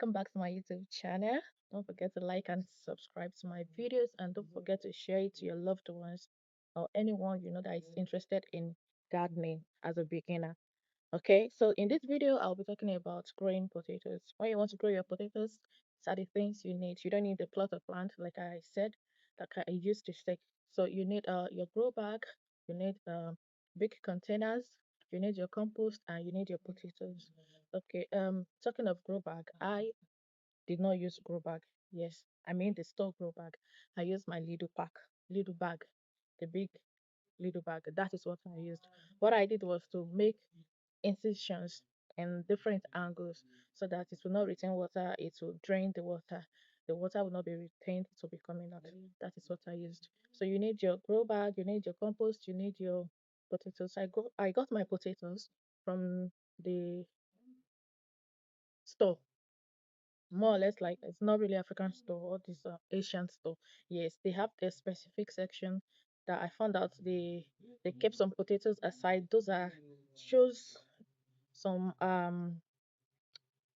welcome back to my YouTube channel. Don't forget to like and subscribe to my videos, and don't forget to share it to your loved ones or anyone you know that is interested in gardening as a beginner. Okay, so in this video, I'll be talking about growing potatoes. When you want to grow your potatoes, these are the things you need. You don't need a plot of land, like I said, like I used to say. So you need your grow bag, you need big containers, you need your compost, and you need your potatoes. Okay, talking of grow bag, I did not use grow bag. Yes, I mean the store grow bag. I used my little pack, little bag, the big little bag. That is what I used. What I did was to make incisions in different angles so that it will not retain water, it will drain the water. The water will not be retained, it will be coming out. That is what I used. So you need your grow bag, you need your compost, you need your potatoes. I got my potatoes from the store, more or less, like it's not really African store or this Asian store. Yes, they have their specific section that I found out they kept some potatoes aside. Those are shows some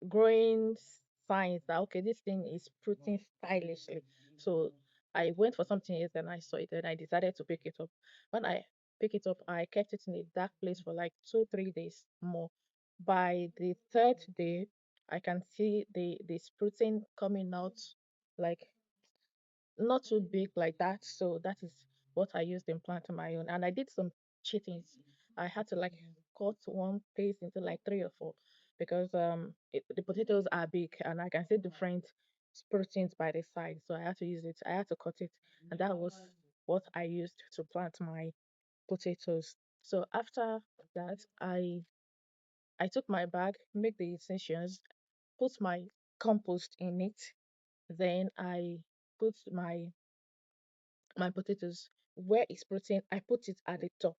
growing signs that okay, this thing is fruiting stylishly. So I went for something else and I saw it and I decided to pick it up. When I pick it up, I kept it in a dark place for like 2, 3 days more. By the third day, I can see the sprouting coming out, like not too big like that. So that is what I used in planting my own. And I did some cheatings. I had to like cut one piece into like three or four because the potatoes are big and I can see different proteins by the side. So I had to use it. I had to cut it, and that was what I used to plant my potatoes. So after that, I took my bag, make the incisions, put my compost in it. Then I put my potatoes where it's protein, I put it at the top,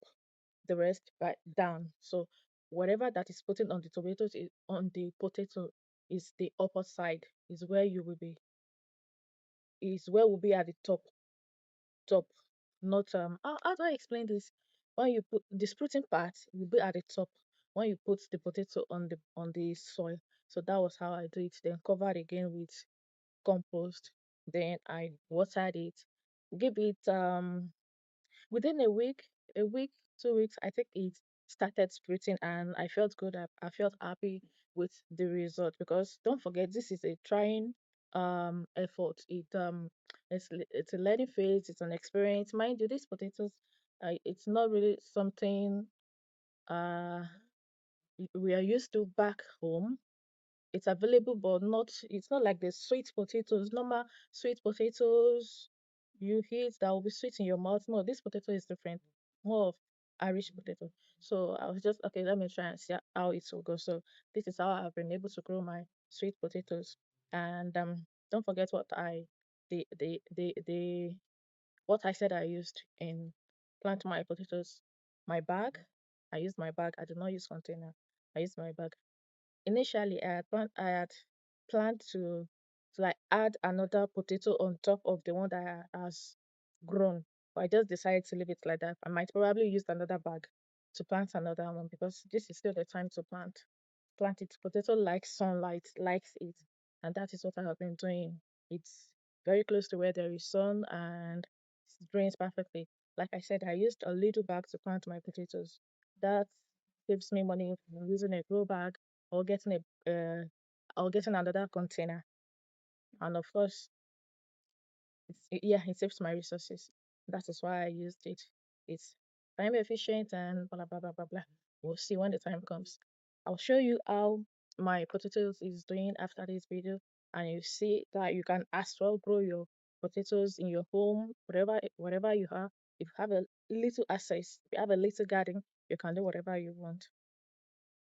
the rest by down. So whatever that is putting on the tomatoes is on the potato is the upper side, is where will be at the top. Not how do I explain this? When you put the sprouting part will be at the top when you put the potato on the soil. So that was how I do it. Then covered again with compost. Then I watered it, give it within a week, 2 weeks, I think it started sprouting and I felt good. I felt happy with the result because don't forget this is a trying effort. It's a learning phase, it's an experience. Mind you, these potatoes it's not really something uh we are used to back home. It's available, but not it's not like the sweet potatoes, normal sweet potatoes you eat that will be sweet in your mouth. No, this potato is different, more of Irish potato. So I was just okay, let me try and see how it will go. So this is how I've been able to grow my sweet potatoes. And don't forget what I the what I said I used in planting my potatoes. My bag, I used my bag. I did not use container. I used my bag. Initially, I had planned to like add another potato on top of the one that has grown, but I just decided to leave it like that. I might probably use another bag to plant another one because this is still the time to plant it. Potato likes sunlight, likes it, and that is what I have been doing. It's very close to where there is sun and it drains perfectly. Like I said, I used a little bag to plant my potatoes. That saves me money from using a grow bag or getting a or getting another container. And of course, yeah, it saves my resources. That is why I used it. It's time efficient and blah blah blah blah blah. We'll see when the time comes. I'll show you how my potatoes is doing after this video, and you see that you can as well grow your potatoes in your home, whatever you have. If you have a little access, if you have a little garden, you can do whatever you want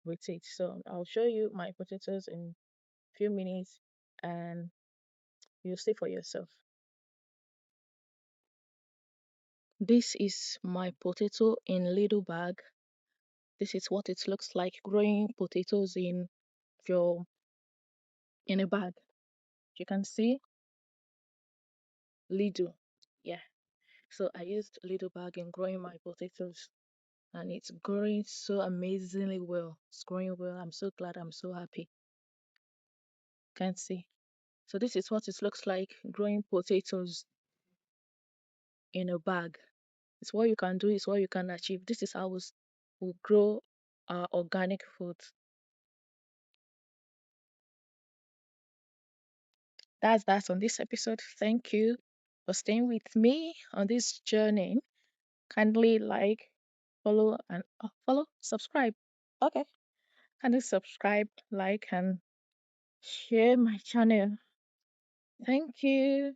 with it. So I'll show you my potatoes in a few minutes, and you'll see for yourself. This is my potato in little bag. This is what it looks like growing potatoes your in a bag. You can see little. Yeah. So I used little bag in growing my potatoes and it's growing so amazingly well. It's growing well. I'm so glad. I'm so happy. can see. So this is what it looks like growing potatoes in a bag. It's what you can do, it's what you can achieve. This is how we grow our organic food. That's that on this episode. Thank you for staying with me on this journey. Kindly like, follow, and follow, subscribe. Okay. Kindly subscribe, like, and share my channel. Thank you.